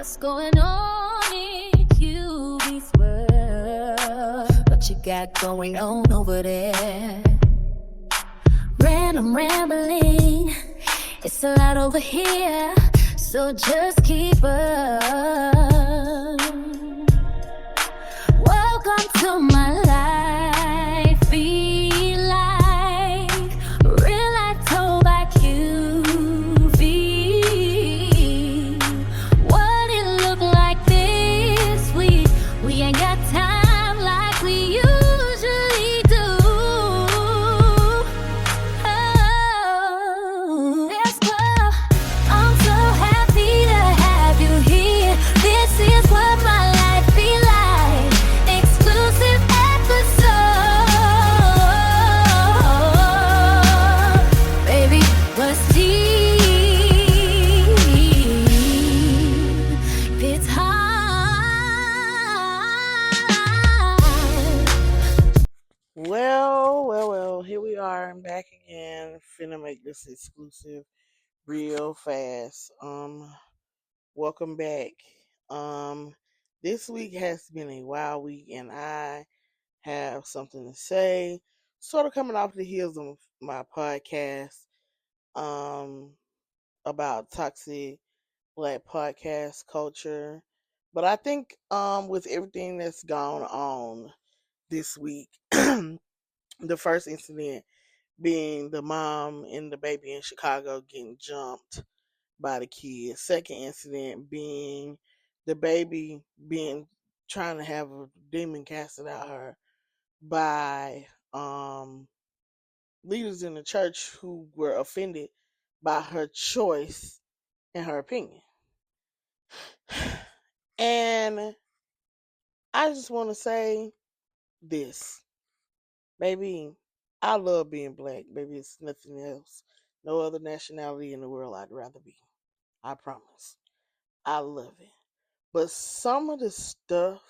What's going on in QB's world? What you got going on over there? Random rambling, it's a lot over here, so just keep up. Welcome to my life, be like real life told by QV. What it look like this week? We ain't got time like we usually do. Oh, yes, girl, I'm so happy to have you here. This is what my life be like. Exclusive episode. Baby, what's deep? It's hard. Well, here we are. I'm back again. Finna make this exclusive real fast. Welcome back. This week has been a wild week and I have something to say. Sort of coming off the heels of my podcast, about toxic Black podcast culture. But I think, with everything that's gone on this week, the first incident being the mom and the baby in Chicago getting jumped by the kids. Second incident being the baby being trying to have a demon casted out her by leaders in the church who were offended by her choice and her opinion. And I just want to say this, baby. I love being black, baby. It's nothing else. No other nationality in the world I'd rather be. I promise. I love it. But some of the stuff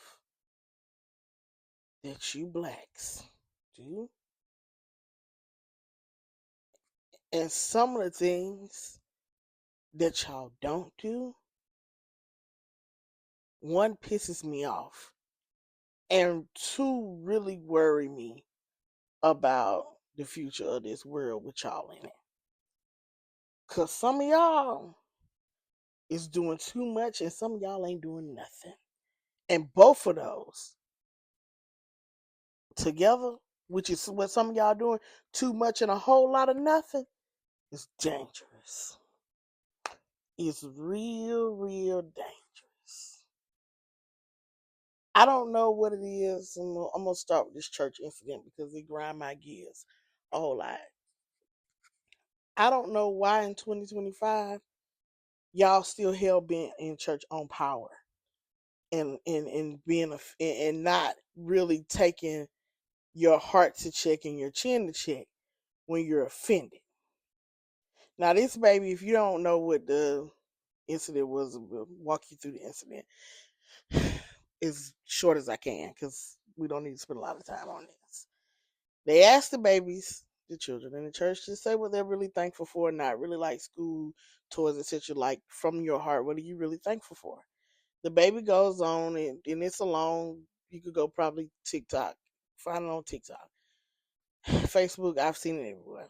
that you blacks do, and some of the things that y'all don't do, one, pisses me off, and two, really worry me about the future of this world with y'all in it. Because some of y'all is doing too much and some of y'all ain't doing nothing. And both of those together, which is what some of y'all doing, too much and a whole lot of nothing, is dangerous. It's real dangerous. I don't know what it is. I'm gonna start with this church incident because it grind my gears a whole lot. I don't know why in 2025 y'all still hell bent in church on power and being and not really taking your heart to check and your chin to check when you're offended. Now this baby, if you don't know what the incident was, we'll walk you through the incident as short as I can because we don't need to spend a lot of time on this. They asked the babies, the children in the church, to say what they're really thankful for, not really like school, toys, etc. Like from your heart, what are you really thankful for? The baby goes on, and it's a long, you could go probably TikTok, find it on TikTok, Facebook, I've seen it everywhere.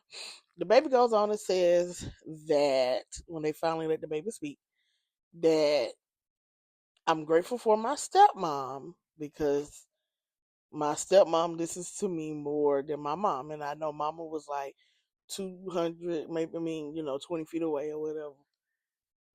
The baby goes on and says that when they finally let the baby speak, that I'm grateful for my stepmom because my stepmom listens to me more than my mom. And I know mama was like 200, maybe, 20 feet away or whatever.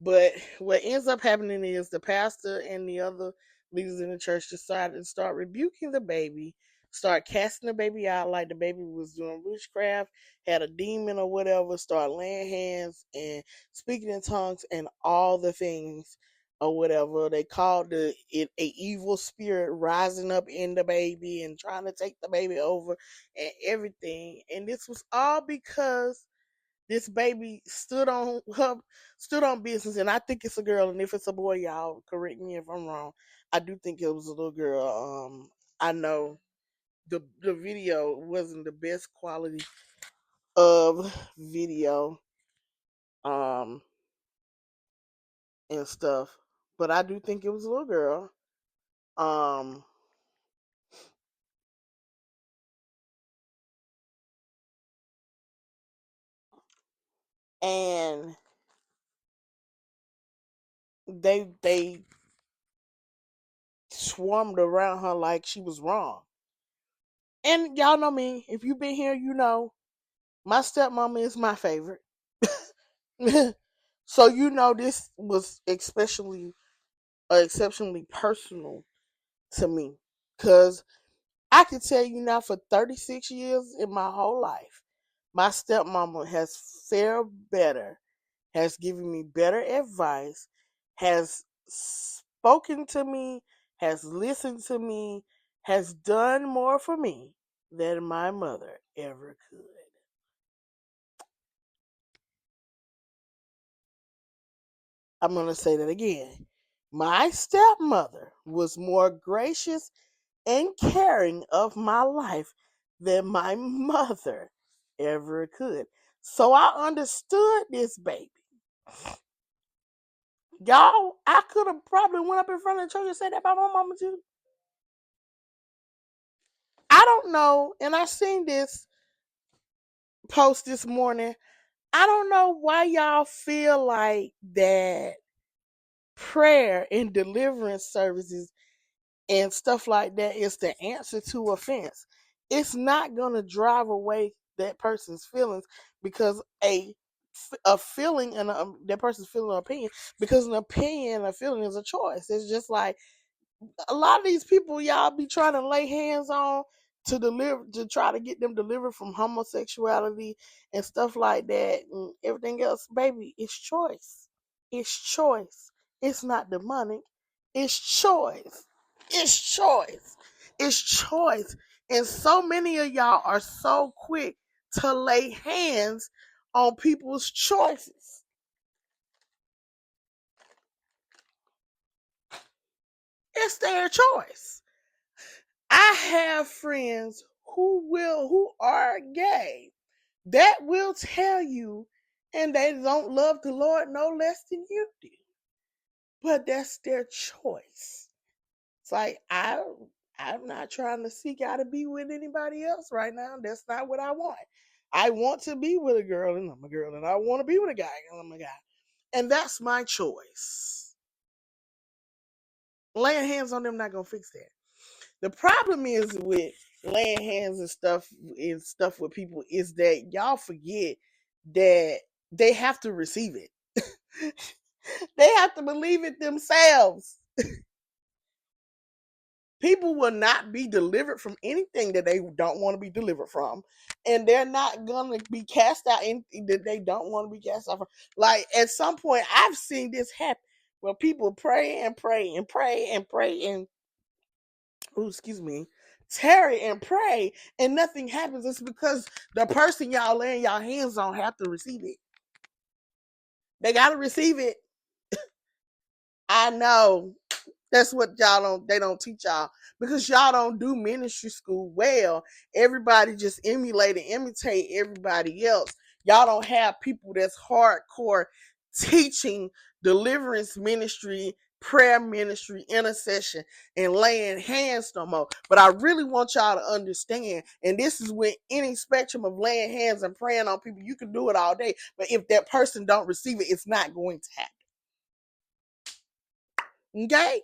But what ends up happening is the pastor and the other leaders in the church decided to start rebuking the baby, start casting the baby out like the baby was doing witchcraft, had a demon or whatever, start laying hands and speaking in tongues and all the things or whatever. They called it a evil spirit rising up in the baby and trying to take the baby over and everything. And this was all because this baby stood on business, and I think it's a girl, and if it's a boy, y'all correct me if I'm wrong. I do think it was a little girl. I know the video wasn't the best quality of video, and stuff, but I do think it was a little girl. Um, and they swarmed around her like she was wrong. And y'all know me. If you've been here, you know my stepmama is my favorite. So you know this was exceptionally personal to me, because I can tell you now, for 36 years in my whole life, my stepmama has fared better, has given me better advice, has spoken to me, has listened to me, has done more for me than my mother ever could. I'm going to say that again. My stepmother was more gracious and caring of my life than my mother ever could. So I understood this baby. Y'all, I could have probably went up in front of the church and said that about my mama too. I don't know, and I seen this post this morning. I don't know why y'all feel like that prayer and deliverance services and stuff like that is the answer to offense. It's not going to drive away that person's feelings, because a feeling and that person's feeling an opinion, because an opinion, a feeling is a choice. It's just like a lot of these people y'all be trying to lay hands on to try to get them delivered from homosexuality and stuff like that and everything else. Baby, it's choice. It's choice. It's not demonic. It's choice. It's choice. It's choice. And so many of y'all are so quick to lay hands on people's choices. It's their choice. I have friends who are gay that will tell you, and they don't love the Lord no less than you do. But that's their choice. It's like I'm not trying to seek out to be with anybody else right now. That's not what I want. I want to be with a girl and I'm a girl, and I want to be with a guy and I'm a guy. And that's my choice. Laying hands on them not gonna fix that. The problem is with laying hands and stuff with people is that y'all forget that they have to receive it. They have to believe it themselves. People will not be delivered from anything that they don't want to be delivered from, and they're not gonna be cast out anything that they don't want to be cast out from. Like at some point, I've seen this happen where people pray and pray and pray and pray and excuse me, tarry and pray, and nothing happens. It's because the person y'all laying y'all hands on have to receive it. They gotta receive it. I know. That's what they don't teach y'all, because y'all don't do ministry school well. Everybody just imitate everybody else. Y'all don't have people that's hardcore teaching deliverance ministry, prayer ministry, intercession, and laying hands no more. But I really want y'all to understand, and this is with any spectrum of laying hands and praying on people. You can do it all day, but if that person don't receive it, it's not going to happen. Okay?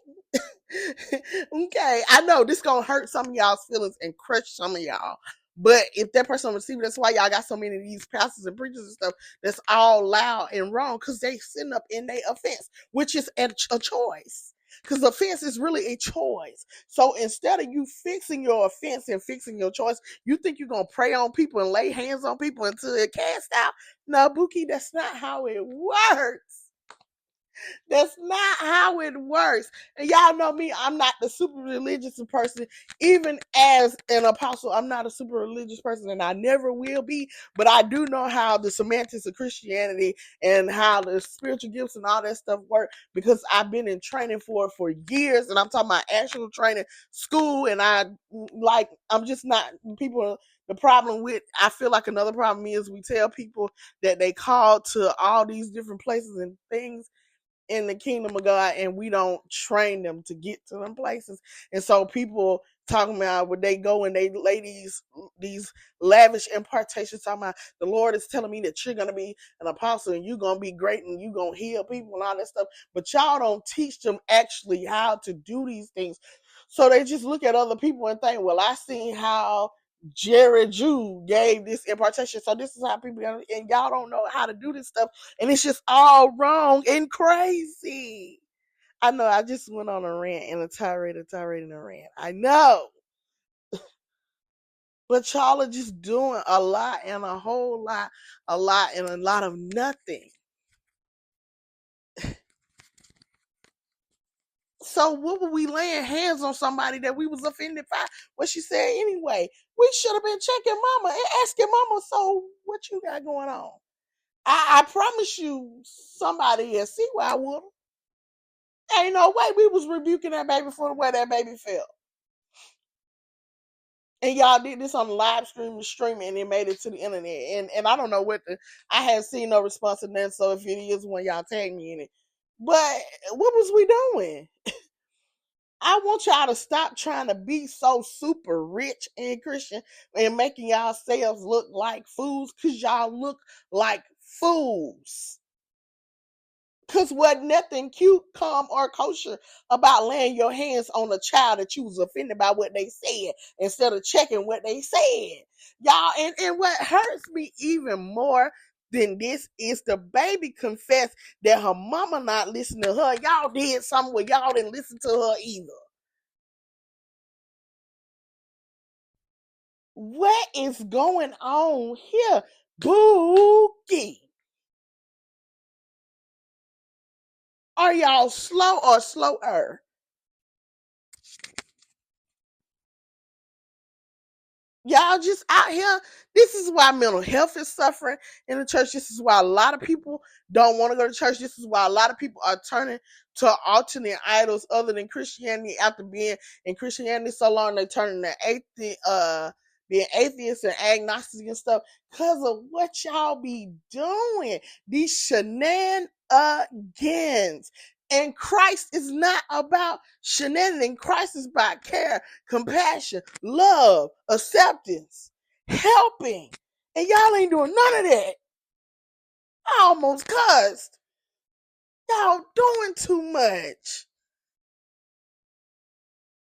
Okay, I know this gonna hurt some of y'all's feelings and crush some of y'all. But if that person don't receive it, that's why y'all got so many of these pastors and preachers and stuff that's all loud and wrong, because they sitting up in their offense, which is a choice. Because offense is really a choice. So instead of you fixing your offense and fixing your choice, you think you're gonna pray on people and lay hands on people until it cast out. No, Bookie, that's not how it works. That's not how it works. And y'all know me, I'm not the super religious person. Even as an apostle, I'm not a super religious person, and I never will be. But I do know how the semantics of Christianity and how the spiritual gifts and all that stuff work, because I've been in training for years, and I'm talking about actual training, school, and I'm just not people. The problem with, I feel like another problem is we tell people that they call to all these different places and things, in the kingdom of God, and we don't train them to get to them places. And so people talking about when they go and they lay these lavish impartations, talking about the Lord is telling me that you're gonna be an apostle and you're gonna be great and you're gonna heal people and all that stuff, but y'all don't teach them actually how to do these things. So they just look at other people and think, well, I seen how Jerry Jew gave this impartation, so this is how people gotta, and y'all don't know how to do this stuff, and it's just all wrong and crazy. I know I just went on a rant and a tirade and a rant. I know. But y'all are just doing a lot and a whole lot, a lot and a lot of nothing. So what were we laying hands on somebody that we was offended by what she said anyway? We should have been checking mama and asking mama, so what you got going on? I promise you somebody at see where I would have. Ain't no way we was rebuking that baby for the way that baby felt. And y'all did this on the live streaming, and it made it to the internet. And I don't know I hadn't seen no response to that, so if it is one, y'all tag me in it. But what was we doing? I want y'all to stop trying to be so super rich and Christian and making yourselves look like fools, because y'all look like fools. Because wasn't nothing cute, calm, or kosher about laying your hands on a child that you was offended by what they said instead of checking what they said. Y'all, and what hurts me even more than this is the baby confessed that her mama not listening to her. Y'all did something where y'all didn't listen to her either. What is going on here? Bookie. Are y'all slow or slower? Y'all just out here. This is why mental health is suffering in the church. This is why a lot of people don't want to go to church. This is why a lot of people are turning to alternate idols other than Christianity after being in Christianity so long. They're turning to being atheists and agnostics and stuff because of what y'all be doing. These shenanigans. And Christ is not about shenanigans. Christ is about care, compassion, love, acceptance, helping. And y'all ain't doing none of that. I almost cussed. Y'all doing too much.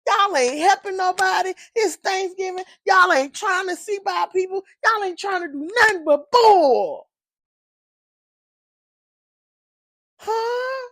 Y'all ain't helping nobody. It's Thanksgiving. Y'all ain't trying to see by people. Y'all ain't trying to do nothing but bull. Huh?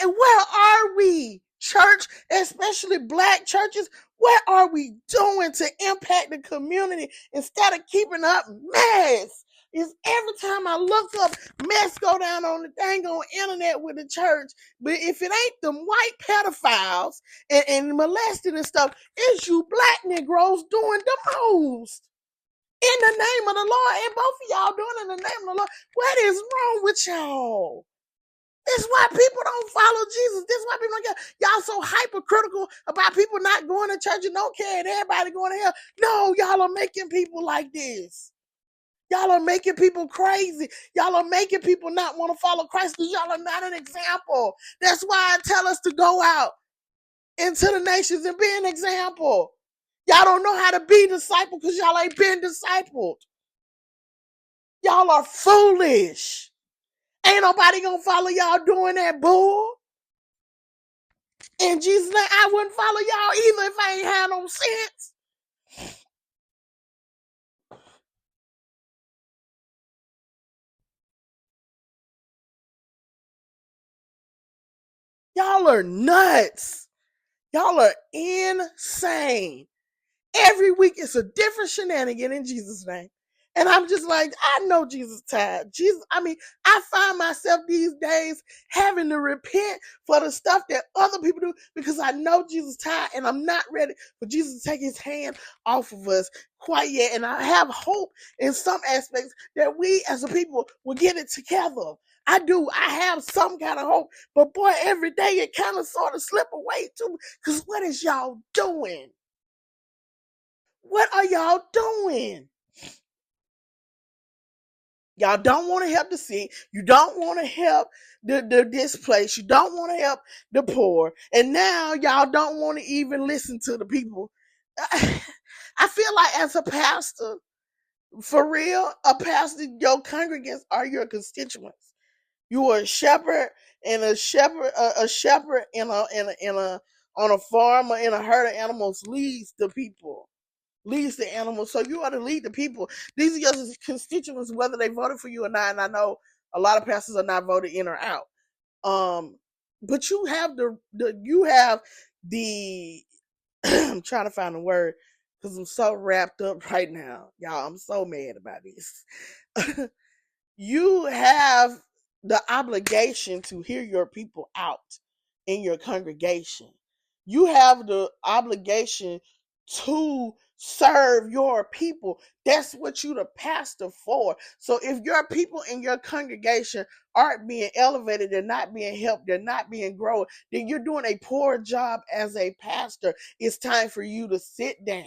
Where are we? Church, especially black churches, what are we doing to impact the community instead of keeping up mess? Is every time I look up, mess go down on the dang on internet with the church. But if it ain't them white pedophiles and molesting and stuff, it's you black Negroes doing the most. In the name of the Lord, and both of y'all doing in the name of the Lord. What is wrong with y'all? That's why people don't follow Jesus. That's why people don't get y'all so hypercritical about people not going to church and don't care and everybody going to hell. No, y'all are making people like this. Y'all are making people crazy. Y'all are making people not want to follow Christ because y'all are not an example. That's why I tell us to go out into the nations and be an example. Y'all don't know how to be discipled because y'all ain't been discipled. Y'all are foolish. Ain't nobody gonna follow y'all doing that bull. In Jesus' name, I wouldn't follow y'all either if I ain't had no sense. Y'all are nuts. Y'all are insane. Every week it's a different shenanigan in Jesus' name. And I'm just like, I know Jesus tired. I find myself these days having to repent for the stuff that other people do because I know Jesus tired and I'm not ready for Jesus to take his hand off of us quite yet. And I have hope in some aspects that we as a people will get it together. I do. I have some kind of hope. But boy, every day it kind of sort of slip away too. Because what is y'all doing? What are y'all doing? Y'all don't want to help the sick. You don't want to help the displaced. You don't want to help the poor. And now y'all don't want to even listen to the people. I feel like as a pastor, for real, a pastor, your congregants are your constituents. You are a shepherd and a shepherd in a on a farm or in a herd of animals leads the people, leads the animals. So you are to lead the people. These are your constituents, whether they voted for you or not. And I know a lot of pastors are not voted in or out. But you have the I'm trying to find a word because I'm so wrapped up right now, y'all. I'm so mad about this. You have the obligation to hear your people out in your congregation. You have the obligation to serve your people. That's what you the pastor for. So if your people in your congregation aren't being elevated, they're not being helped, they're not being grown, then you're doing a poor job as a pastor. It's time for you to sit down.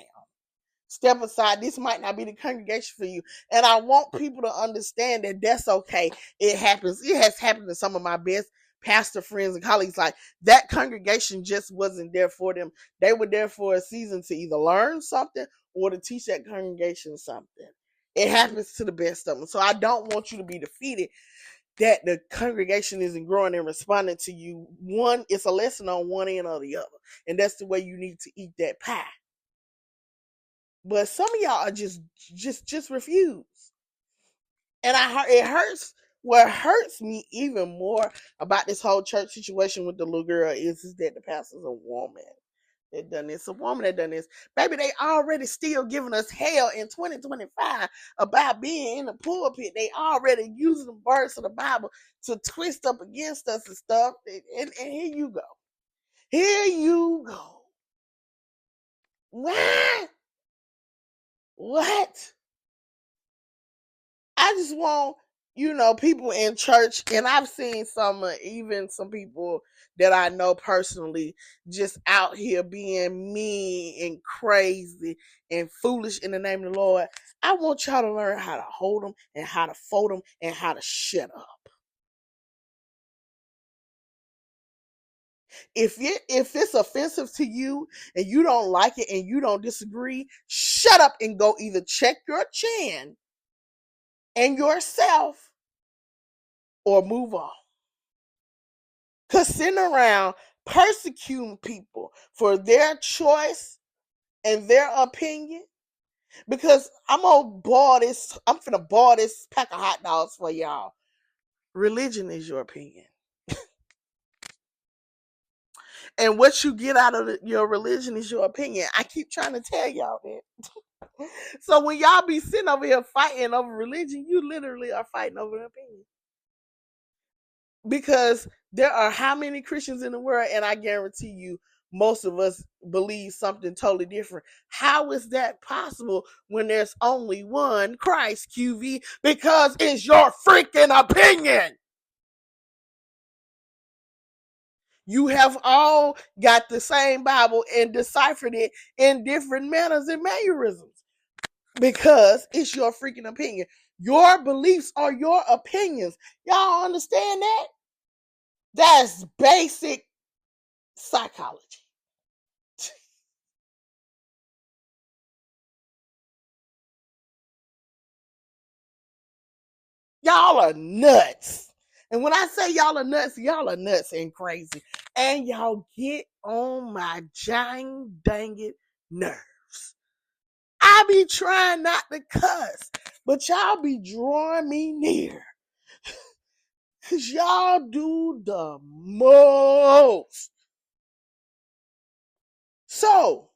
Step aside. This might not be the congregation for you. And I want people to understand that that's okay. It happens. It has happened to some of my best pastor friends and colleagues. Like that congregation just wasn't there for them. They were there for a season to either learn something or to teach that congregation something. It happens to the best of them. So I don't want you to be defeated that the congregation isn't growing and responding to you. One, it's a lesson on one end or the other. And that's the way you need to eat that pie. But some of y'all are just refuse. And it hurts. What hurts me even more about this whole church situation with the little girl is that the pastor's a woman that done this. A woman that done this. Baby, they already still giving us hell in 2025 about being in the pulpit. They already using the words of the Bible to twist up against us and stuff. And here you go. Here you go. What? What? I just want, people in church, and I've seen even some people that I know personally just out here being mean and crazy and foolish in the name of the Lord. I want y'all to learn how to hold them and how to fold them and how to shut up. If it's offensive to you and you don't like it and you don't disagree, shut up and go either check your chin and yourself or move on. Because sitting around persecuting people for their choice and their opinion, because I'm finna boil this pack of hot dogs for y'all. Religion is your opinion. And what you get out of your religion is your opinion. I keep trying to tell y'all that. So when y'all be sitting over here fighting over religion, you literally are fighting over an opinion. Because there are how many Christians in the world, and I guarantee you most of us believe something totally different. How is that possible when there's only one Christ, QV? Because it's your freaking opinion. You have all got the same Bible and deciphered it in different manners and mannerisms because it's your freaking opinion. Your beliefs are your opinions. Y'all understand that? That's basic psychology. Y'all are nuts. And when I say y'all are nuts and crazy. And y'all get on my giant dang it nerves. I be trying not to cuss, but y'all be drawing me near. Cause y'all do the most. So,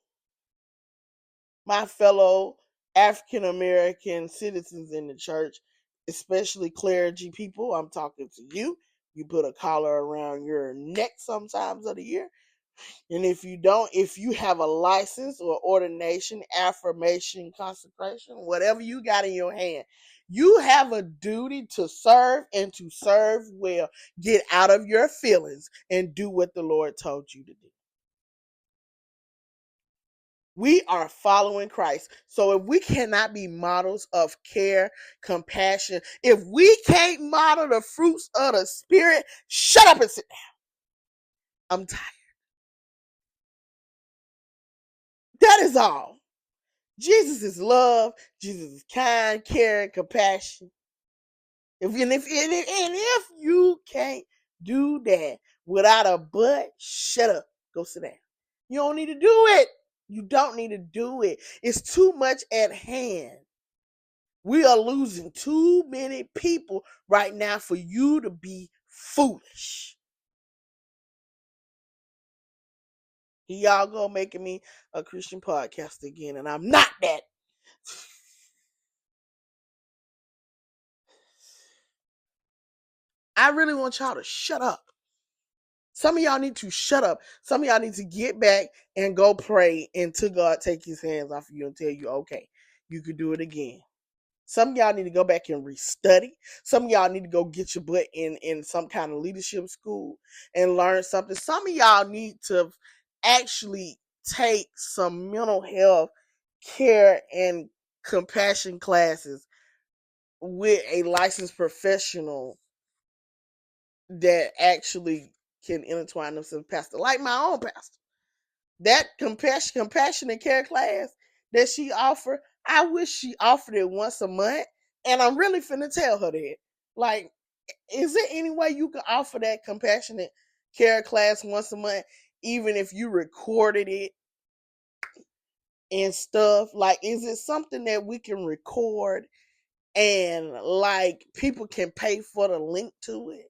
my fellow African American citizens in the church, especially clergy people, I'm talking to you. You put a collar around your neck sometimes of the year. And if you don't, if you have a license or ordination, affirmation, consecration, whatever you got in your hand, you have a duty to serve and to serve well. Get out of your feelings and do what the Lord told you to do. We are following Christ. So if we cannot be models of care, compassion, if we can't model the fruits of the Spirit, shut up and sit down. I'm tired. That is all. Jesus is love. Jesus is kind, caring, compassion. If you can't do that without a but, shut up. Go sit down. You don't need to do it. You don't need to do it. It's too much at hand. We are losing too many people right now for you to be foolish. Y'all go making me a Christian podcast again, and I'm not that. I really want y'all to shut up. Some of y'all need to shut up. Some of y'all need to get back and go pray until God take his hands off of you and tell you, okay, you can do it again. Some of y'all need to go back and restudy. Some of y'all need to go get your butt in some kind of leadership school and learn something. Some of y'all need to actually take some mental health care and compassion classes with a licensed professional that actually can intertwine themselves with pastor, like my own pastor. That compassion and care class that she offered, I wish she offered it once a month. And I'm really finna tell her that. Like, is there any way you could offer that compassionate care class once a month, even if you recorded it and stuff? Like, is it something that we can record and like people can pay for the link to it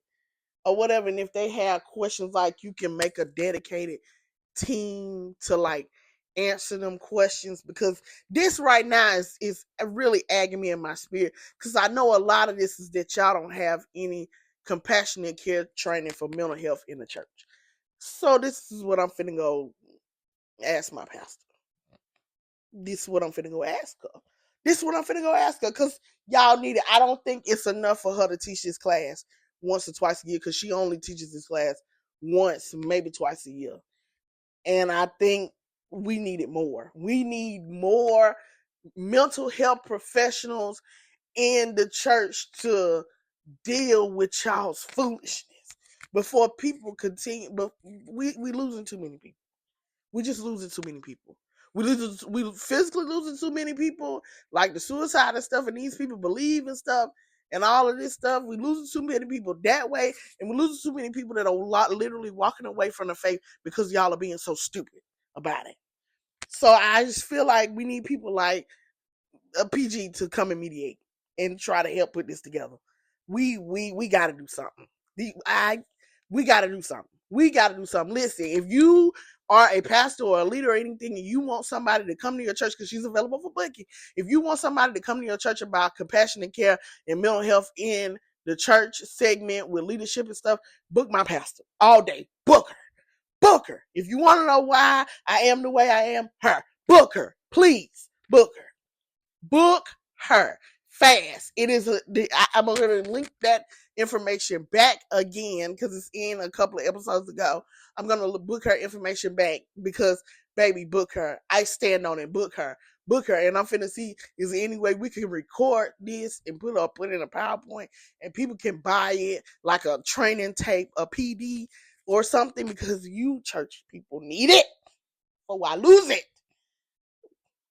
or whatever? And if they have questions, like you can make a dedicated team to like answer them questions, because this right now is really agging me in my spirit, because I know a lot of this is that y'all don't have any compassionate care training for mental health in the church. So this is what I'm finna go ask my pastor. This is what I'm finna go ask her. This is what I'm finna go ask her, because y'all need it. I don't think it's enough for her to teach this class once or twice a year, because she only teaches this class once, maybe twice a year. And I think we need it more. We need more mental health professionals in the church to deal with y'all's foolishness before people continue. But we losing too many people. We just losing too many people. We physically losing too many people, like the suicide and stuff, and these people believe and stuff and all of this stuff. We losing too many people that way, and we losing too many people that are literally walking away from the faith because y'all are being so stupid about it. So I just feel like we need people like a PG to come and mediate and try to help put this together. We got to do something. We got to do something. We got to do something. Listen, if you are a pastor or a leader or anything, and you want somebody to come to your church, because she's available for booking. If you want somebody to come to your church about compassion and care and mental health in the church segment with leadership and stuff, book my pastor all day. Book her. Book her. If you want to know why I am the way I am, her. Book her. Please book her. Book her fast. It is I'm going to link that information back again, because it's in a couple of episodes ago. I'm going to book her information back, because baby, book her. I stand on it. Book her. Book her. And I'm finna see, is there any way we can record this and put it in a PowerPoint and people can buy it like a training tape, a PD or something, because you church people need it. Oh, I lose it.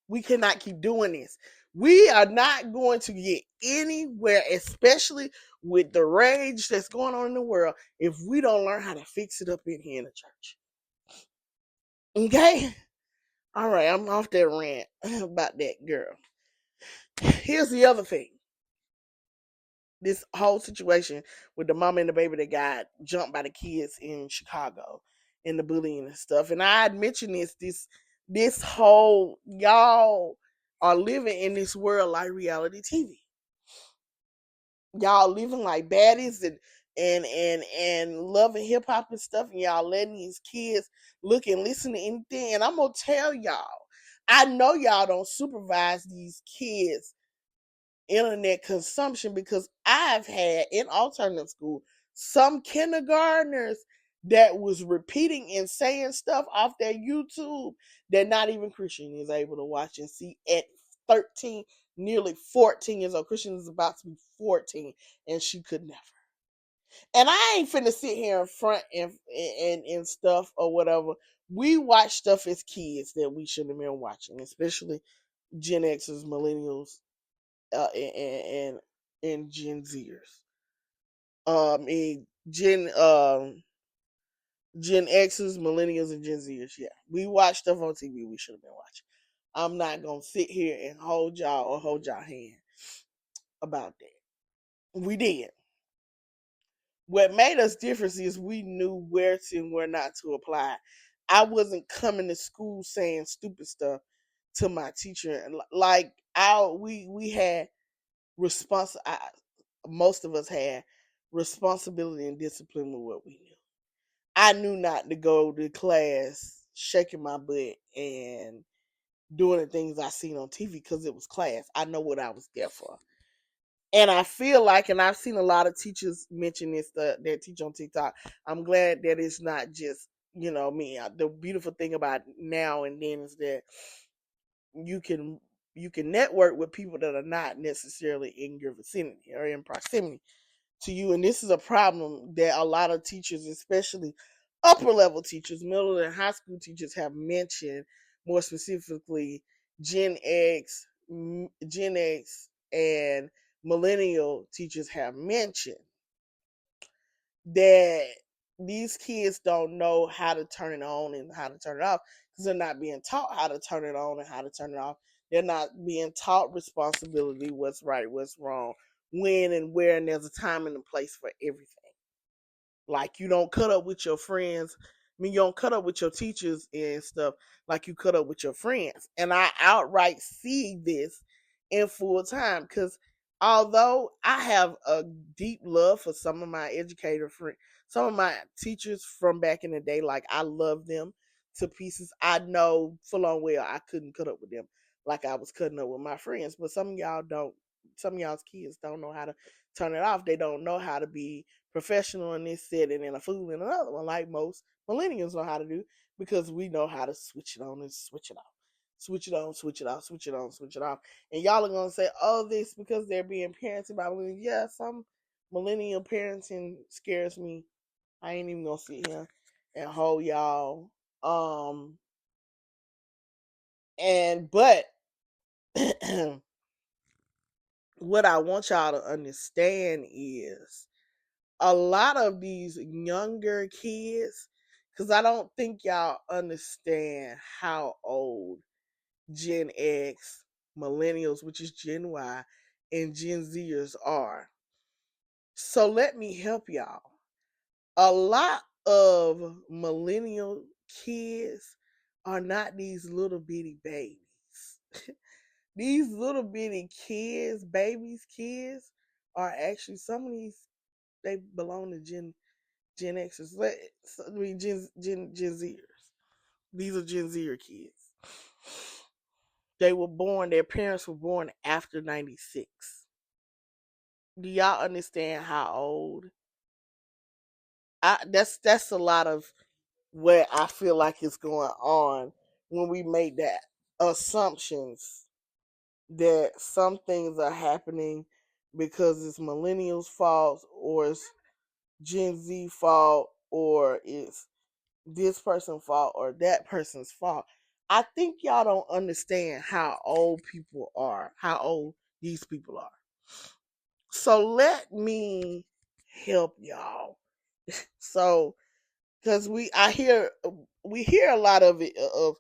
We cannot keep doing this. We are not going to get anywhere, especially with the rage that's going on in the world, if we don't learn how to fix it up in here in the church. Okay? All right, I'm off that rant about that girl. Here's the other thing. This whole situation with the mama and the baby that got jumped by the kids in Chicago and the bullying and stuff. And I had mentioned this whole, y'all are living in this world like reality TV. Y'all living like baddies and loving hip hop and stuff, and y'all letting these kids look and listen to anything. And I'm gonna tell y'all, I know y'all don't supervise these kids' internet consumption, because I've had in alternative school some kindergartners that was repeating and saying stuff off their YouTube that not even Christian is able to watch and see at 13, nearly 14 years old. Christian is about to be 14, and she could never. And I ain't finna sit here in front and stuff or whatever. We watch stuff as kids that we shouldn't have been watching, especially Gen Xers, millennials, and Gen Zers. And Gen Xers, millennials, and Gen Zers. Yeah, we watch stuff on TV we should have been watching. I'm not gonna sit here and hold y'all hand about that. We did. What made us different is we knew where to and where not to apply. I wasn't coming to school saying stupid stuff to my teacher. Like we had most of us had responsibility and discipline with what we knew. I knew not to go to class shaking my butt and doing the things I seen on TV because it was class. I know what I was there for. And I feel like, and I've seen a lot of teachers mention this that teach on TikTok. I'm glad that it's not just, me. The beautiful thing about now and then is that you can network with people that are not necessarily in your vicinity or in proximity to you. And this is a problem that a lot of teachers, especially upper level teachers, middle and high school teachers, have mentioned, more specifically Gen X and millennial teachers have mentioned that these kids don't know how to turn it on and how to turn it off because they're not being taught how to turn it on and how to turn it off. They're not being taught responsibility, what's right, what's wrong, when and where, and there's a time and a place for everything. Like you don't cut up with your friends. I mean, you don't cut up with your teachers and stuff like you cut up with your friends. And I outright see this in full time because although I have a deep love for some of my educator friends, some of my teachers from back in the day, like I love them to pieces. I know full on well I couldn't cut up with them like I was cutting up with my friends. But some of y'all don't. Some of y'all's kids don't know how to turn it off. They don't know how to be professional in this setting and a fool in another one, like most millennials know how to do, because we know how to switch it on and switch it off. Switch it on, switch it off, switch it on, switch it off. And y'all are gonna say, oh, this because they're being parented by millennials. Yeah, some millennial parenting scares me. I ain't even gonna sit here and hold y'all. But what I want y'all to understand is a lot of these younger kids, because I don't think y'all understand how old Gen X, millennials, which is Gen Y, and Gen Zers are. So let me help y'all. A lot of millennial kids are not these little bitty babies. These little bitty kids, kids, are actually, some of these, they belong to Gen Xers. I mean, Gen Zers. These are Gen Zer kids. They were born, their parents were born after 96. Do y'all understand how old? That's a lot of what I feel like is going on when we make that assumptions that some things are happening because it's millennials' fault or it's Gen Z fault or it's this person's fault or that person's fault. I think y'all don't understand how old people are, how old these people are. So let me help y'all. So, because we hear a lot of it of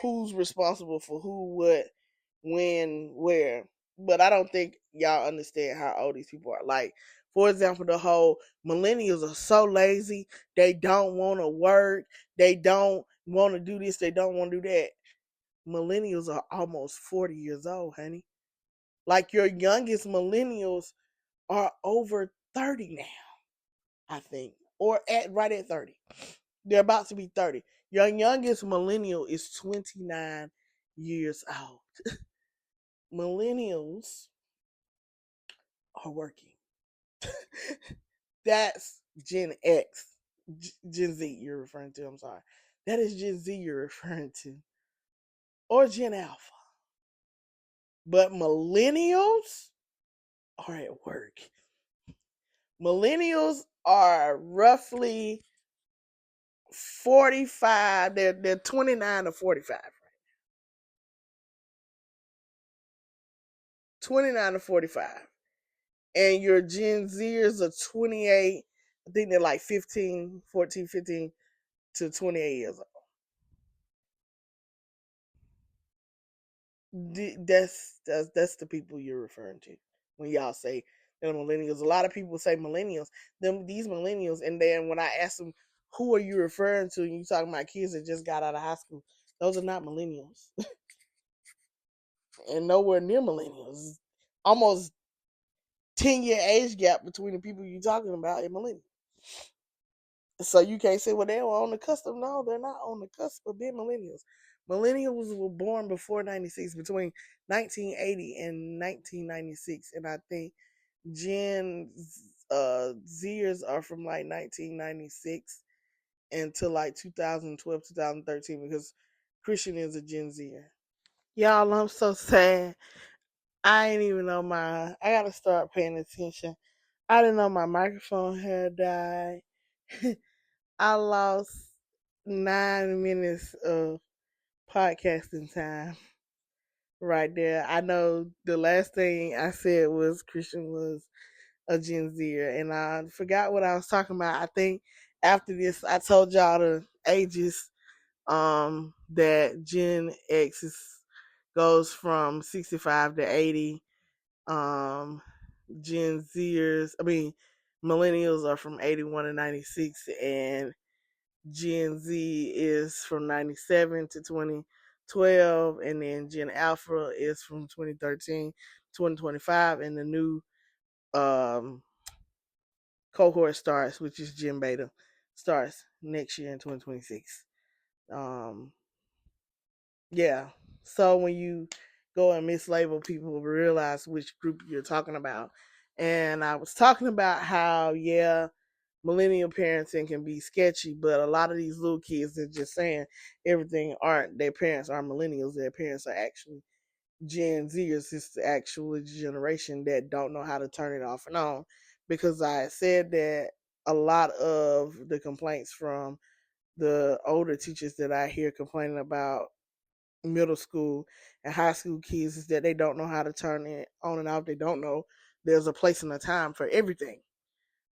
who's responsible for who, what, when, where, but I don't think y'all understand how old these people are. Like, for example, the whole millennials are so lazy, they don't want to work, they don't want to do this, they don't want to do that. Millennials are almost 40 years old, honey. Like your youngest millennials are over 30 now, I think, or right at 30. They're about to be 30. Your youngest millennial is 29 years old. Millennials are working. That's Gen X. Gen Z you're referring to. I'm sorry. That is Gen Z you're referring to, or Gen Alpha. But millennials are at work. Millennials are roughly 45. They're 29 to 45. 29 to 45. And your Gen Zers are 28. I think they're like 15, 14, 15 to 28 years old. That's the people you're referring to when y'all say they're millennials. A lot of people say millennials, these millennials, and then when I ask them who are you referring to, and you talking about kids that just got out of high school, those are not millennials, and nowhere near millennials. Almost 10-year age gap between the people you're talking about and millennials. So you can't say, well, they were on the cusp. No, they're not on the cusp of being millennials. Millennials were born before 96, between 1980 and 1996. And I think Gen Zers are from like 1996 until like 2012, 2013, because Christian is a Gen Zer. Y'all, I'm so sad. I ain't even know I gotta start paying attention. I didn't know my microphone had died. I lost 9 minutes of podcasting time right there. I know the last thing I said was Christian was a Gen Zer, and I forgot what I was talking about. I think after this, I told y'all the ages that Gen X goes from 65 to 80. Gen Zers, I mean, millennials are from 81 to 96, and Gen Z is from 97 to 2012, and then Gen Alpha is from 2013 to 2025, and the new um, cohort starts, which is Gen Beta, starts next year in 2026. Um, yeah, so when you go and mislabel people, realize which group you're talking about. And I was talking about how, yeah, millennial parenting can be sketchy, but a lot of these little kids are just saying everything aren't their parents are millennials. Their parents are actually Gen Zers. It's the actual generation that don't know how to turn it off and on. Because I said that a lot of the complaints from the older teachers that I hear complaining about middle school and high school kids is that they don't know how to turn it on and off. They don't know there's a place and a time for everything.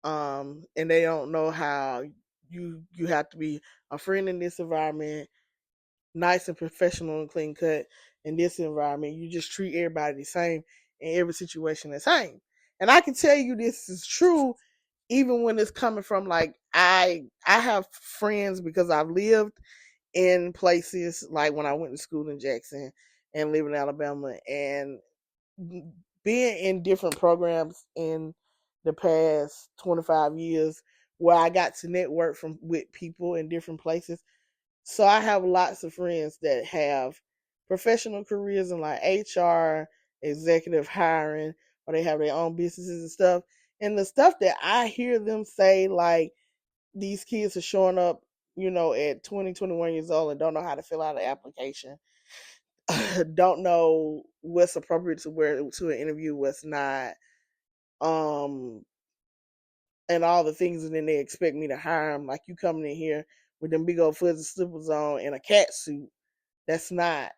And they don't know how you have to be a friend in this environment, nice and professional and clean cut in this environment. You just treat everybody the same in every situation the same. And I can tell you this is true even when it's coming from like I have friends because I've lived in places like when I went to school in Jackson and live in Alabama, and being in different programs in the past 25 years where I got to network with people in different places. So I have lots of friends that have professional careers in like HR, executive hiring, or they have their own businesses and stuff. And the stuff that I hear them say, like, these kids are showing up, at 20, 21 years old and don't know how to fill out an application, don't know what's appropriate to wear to an interview, what's not, um, and all the things, and then they expect me to hire them. Like, you coming in here with them big old fuzzy slippers on and a cat suit, that's not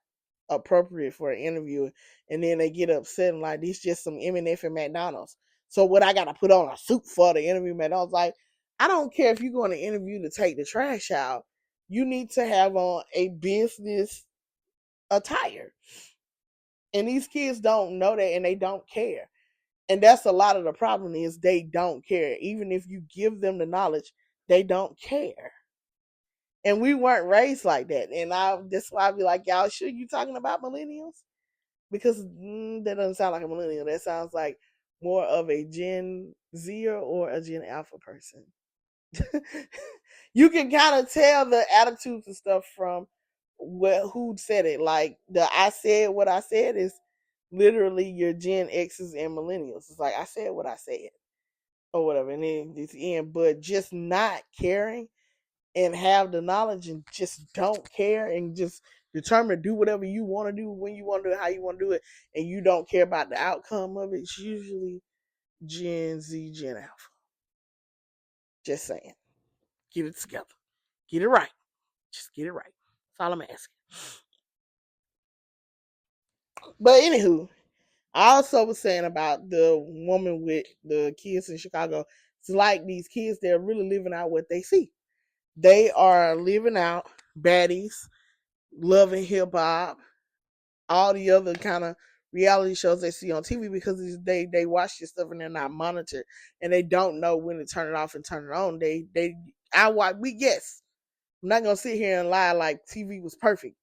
appropriate for an interview. And then they get upset and like, these just some M&F and McDonald's. So what, I gotta put on a suit for the interview? McDonald's like, I don't care if you're going to interview to take the trash out. You need to have on a business attire. And these kids don't know that, and they don't care. And that's a lot of the problem, is they don't care. Even if you give them the knowledge, they don't care. And we weren't raised like that. And that's why I be like, y'all, sure you talking about millennials? Because that doesn't sound like a millennial. That sounds like more of a Gen Z or a Gen Alpha person. You can kind of tell the attitudes and stuff from who said it. Like, the I said what I said is literally your Gen X's and millennials. It's like, I said what I said. or whatever, and then it's in. But just not caring and have the knowledge and just don't care and just determined to do whatever you want to do when you want to do it, how you want to do it, and you don't care about the outcome of it, it's usually Gen Z, Gen Alpha. Just saying. Get it together. Get it right. Just get it right. That's all I'm asking. But anywho, I also was saying about the woman with the kids in Chicago. It's like these kids, they're really living out what they see. They are living out baddies, loving hip hop, all the other kind of reality shows they see on TV because they watch this stuff and they're not monitored and they don't know when to turn it off and turn it on. We guess. I'm not gonna sit here and lie like TV was perfect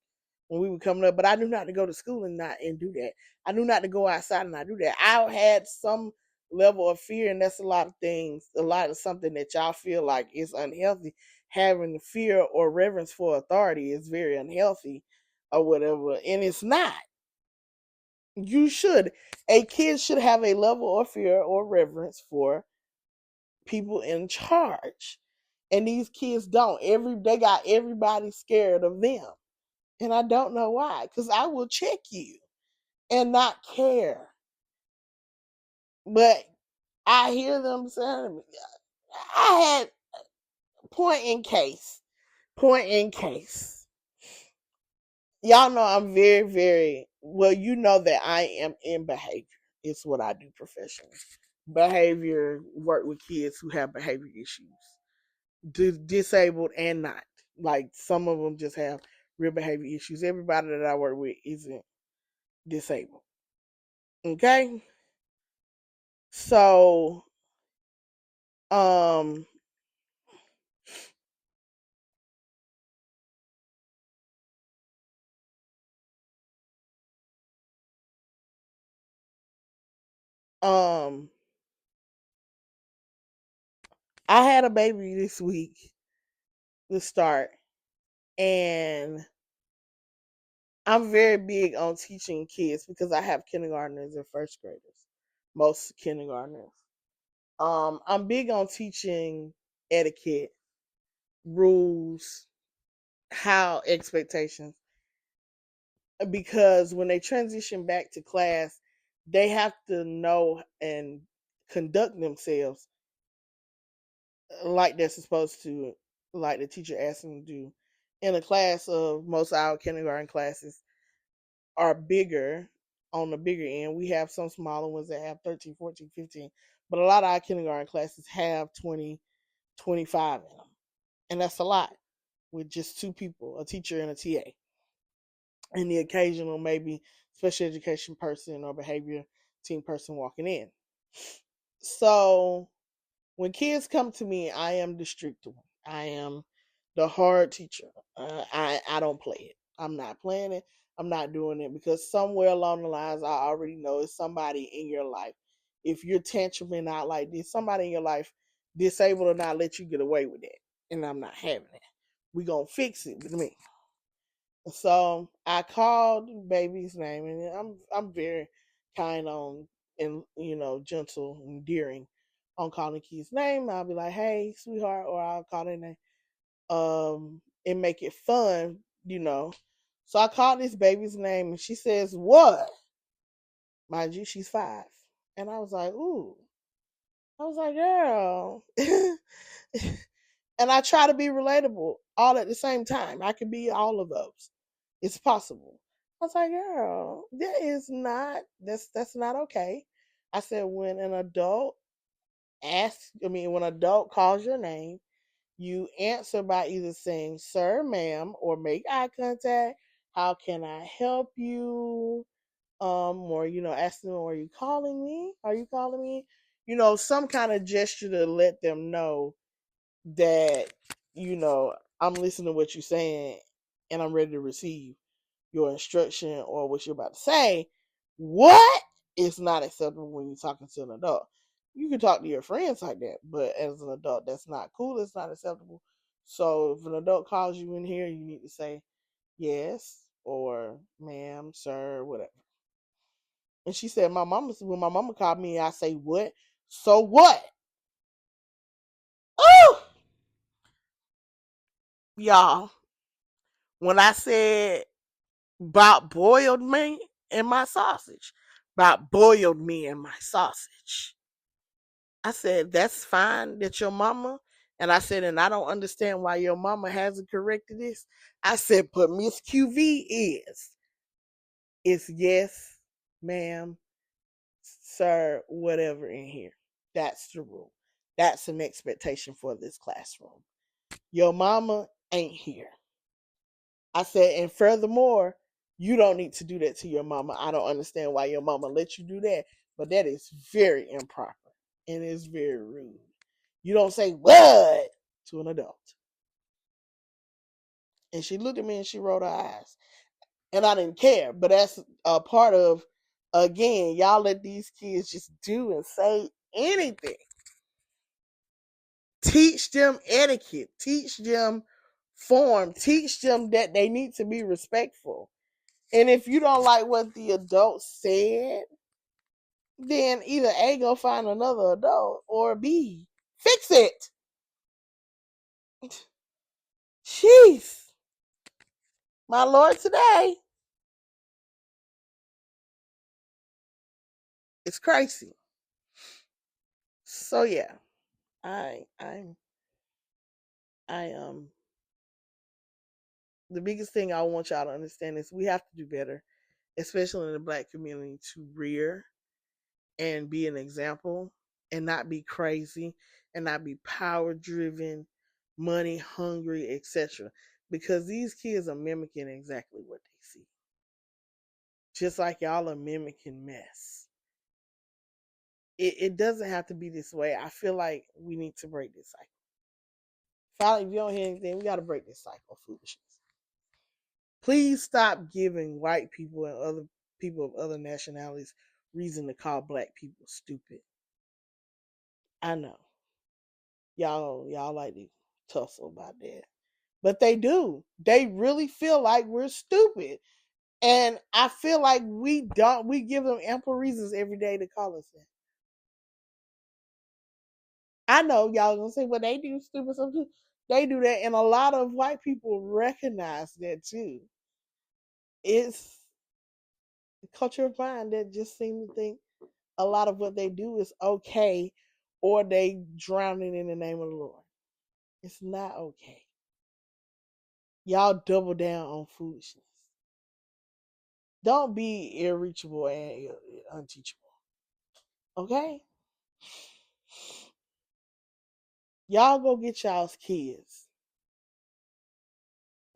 when we were coming up, but I knew not to go to school and do that. I knew not to go outside and not do that. I had some level of fear, and that's a lot of things, a lot of something that y'all feel like is unhealthy. Having fear or reverence for authority is very unhealthy or whatever, and it's not. You should. A kid should have a level of fear or reverence for people in charge. And these kids don't. They got everybody scared of them. And I don't know why. Because I will check you and not care. But I hear them saying, I had point in case. Point in case. Y'all know I'm very, very well, you know that I am in behavior. It's what I do professionally. Behavior, work with kids who have behavior issues, disabled and not. Like some of them just have real behavior issues. Everybody that I work with isn't disabled. Okay, so um um I had a baby this week to start, and I'm very big on teaching kids because I have kindergartners and first graders, most kindergartners. I'm big on teaching etiquette, rules, how expectations, because when they transition back to class, they have to know and conduct themselves like they're supposed to, like the teacher asked them to do. In a class of most of our kindergarten classes are bigger, on the bigger end. We have some smaller ones that have 13, 14, 15, but a lot of our kindergarten classes have 20, 25 in them. And that's a lot with just two people, a teacher and a TA. And the occasional maybe special education person or behavior team person walking in. So when kids come to me, I am the strict one. I am the hard teacher. I don't play it. I'm not playing it. I'm not doing it because somewhere along the lines, I already know it's somebody in your life. If you're tantruming out like this, somebody in your life disabled or not let you get away with it, and I'm not having it. We gonna fix it with me. So I called baby's name, and I'm very kind on and gentle and endearing on calling kids' name. I'll be like, "Hey, sweetheart," or I'll call their name, and make it fun, you know. So I called this baby's name, and she says, "What?" Mind you, she's 5, and I was like, "Ooh," I was like, "Girl," and I try to be relatable all at the same time. I can be all of those. It's possible. I was like, girl, that's not okay. I said when an adult when an adult calls your name, you answer by either saying sir, ma'am, or make eye contact. How can I help you? Or asking them, are you calling me? Are you calling me? Some kind of gesture to let them know that, I'm listening to what you're saying and I'm ready to receive your instruction or what you're about to say. What is not acceptable when you're talking to an adult? You can talk to your friends like that, but as an adult, that's not cool. It's not acceptable. So if an adult calls you in here, you need to say yes or ma'am, sir, whatever. And she said, when my mama called me, I say what? So what? Y'all, when I said about boiled me and my sausage, about boiled me and my sausage, I said, that's fine that your mama, and I said, and I don't understand why your mama hasn't corrected this. I said, but Miss QV is yes, ma'am, sir, whatever in here. That's the rule. That's an expectation for this classroom. Your mama ain't here. I said, and furthermore, you don't need to do that to your mama. I don't understand why your mama let you do that, but that is very improper and it's very rude. You don't say what to an adult. And she looked at me and she rolled her eyes. And I didn't care, but that's a part of, again, y'all let these kids just do and say anything. Teach them etiquette, teach them form, teach them that they need to be respectful. And if you don't like what the adult said, then either A, go find another adult, or B, fix it. Jeez. My Lord, today. It's crazy. So yeah, I I'm I the biggest thing I want y'all to understand is we have to do better, especially in the black community, to rear and be an example and not be crazy and not be power driven, money hungry, etc. Because these kids are mimicking exactly what they see. Just like y'all are mimicking mess. It doesn't have to be this way. I feel like we need to break this cycle. Finally, if you don't hear anything, we got to break this cycle of foolishness. Please stop giving white people and other people of other nationalities reason to call black people stupid. I know y'all like to tussle about that, but they do. They really feel like we're stupid, and I feel like we don't. We give them ample reasons every day to call us that. I know y'all gonna say, "Well, they do stupid stuff too." They do that, and a lot of white people recognize that too. It's the culture of mind that just seem to think a lot of what they do is okay, or they drowning in the name of the Lord. It's not okay. Y'all double down on foolishness. Don't be irreachable and unteachable. Okay? Y'all go get y'all's kids.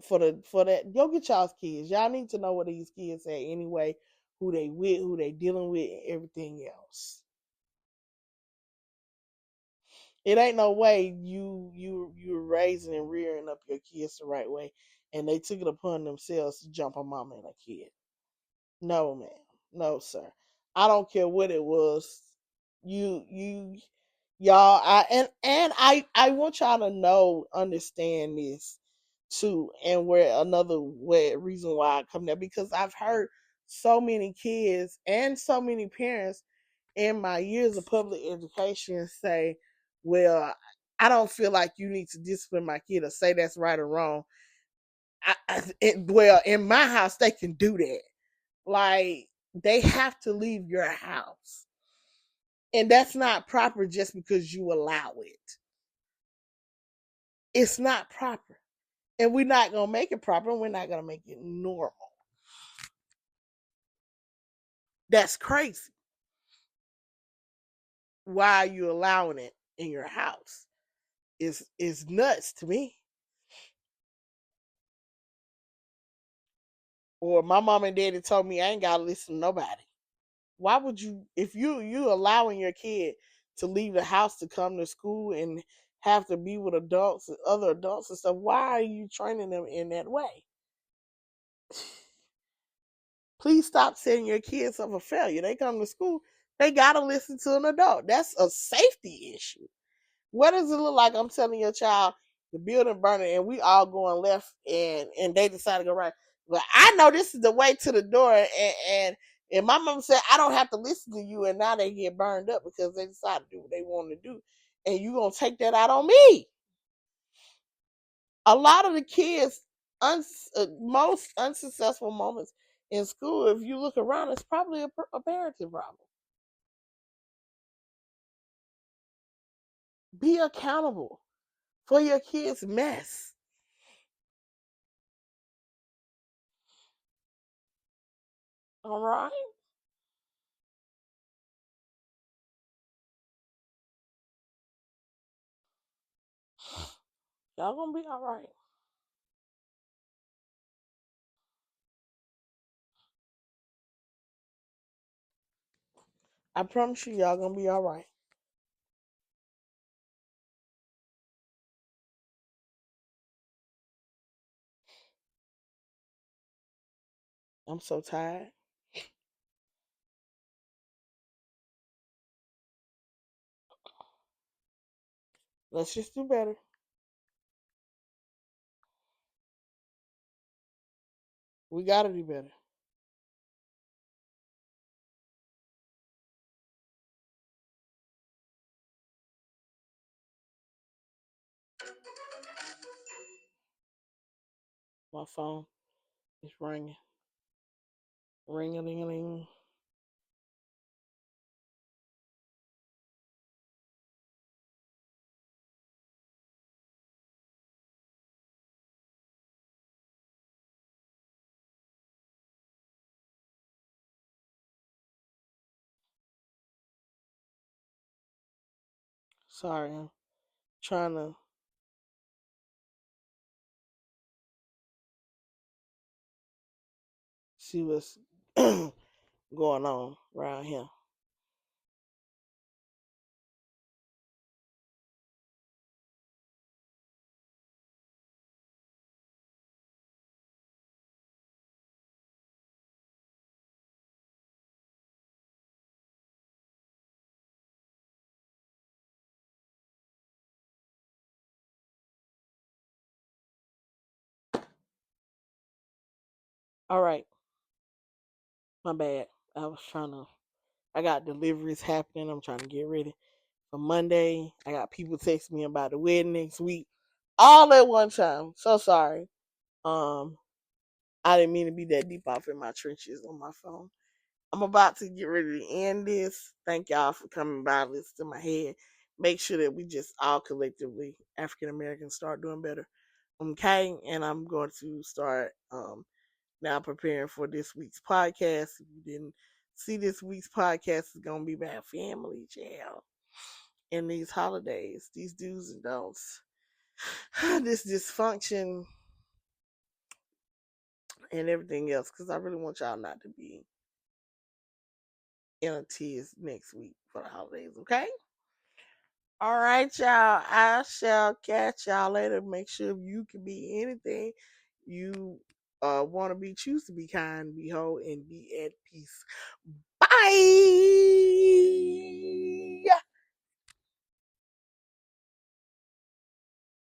For that, go get y'all's kids. Y'all need to know what these kids say anyway, who they with, who they dealing with, and everything else. It ain't no way you raising and rearing up your kids the right way, and they took it upon themselves to jump on mama and a kid. No, man. No, sir. I don't care what it was. You y'all, I want y'all to know, understand this too, and where another way reason why I come there, because I've heard so many kids and so many parents in my years of public education say, well, I don't feel like you need to discipline my kid or say that's right or wrong. Well, in my house, they can do that. Like, they have to leave your house. And that's not proper just because you allow it. It's not proper. And we're not going to make it proper. And we're not going to make it normal. That's crazy. Why are you allowing it in your house? Is nuts to me. Or my mom and daddy told me I ain't got to listen to nobody. Why would you, if you allowing your kid to leave the house to come to school and have to be with adults, other adults and stuff, why are you training them in that way? Please stop setting your kids up for failure. They come to school, they gotta listen to an adult. That's a safety issue. What does it look like? I'm telling your child the building burning and we all going left, and they decide to go right. But I know this is the way to the door, and my mom said I don't have to listen to you, and now they get burned up because they decide to do what they want to do, and you gonna take that out on me? A lot of the kids, most unsuccessful moments in school, if you look around, it's probably a parenting problem. Be accountable for your kids' mess. All right? Y'all gonna be all right. I promise you, y'all gonna be all right. I'm so tired. Let's just do better. We gotta do better. My phone is ringing. Ring a ling a ling. Sorry, I'm trying to see what's going on around here. All right, my bad. I got deliveries happening. I'm trying to get ready for Monday. I got people texting me about the wedding next week, all at one time. So sorry. Um, I didn't mean to be that deep off in my trenches on my phone. I'm about to get ready to end this. Thank y'all for coming by, listen to my head. Make sure that we just all collectively, African Americans, start doing better. Okay, and I'm going to start now preparing for this week's podcast. If you didn't see this week's podcast, it's gonna be about family jail and these holidays, these do's and don'ts, this dysfunction and everything else. Because I really want y'all not to be in a tears next week for the holidays. Okay. All right, y'all. I shall catch y'all later. Make sure you can be anything you want to be. Choose to be kind, be whole, and be at peace. Bye.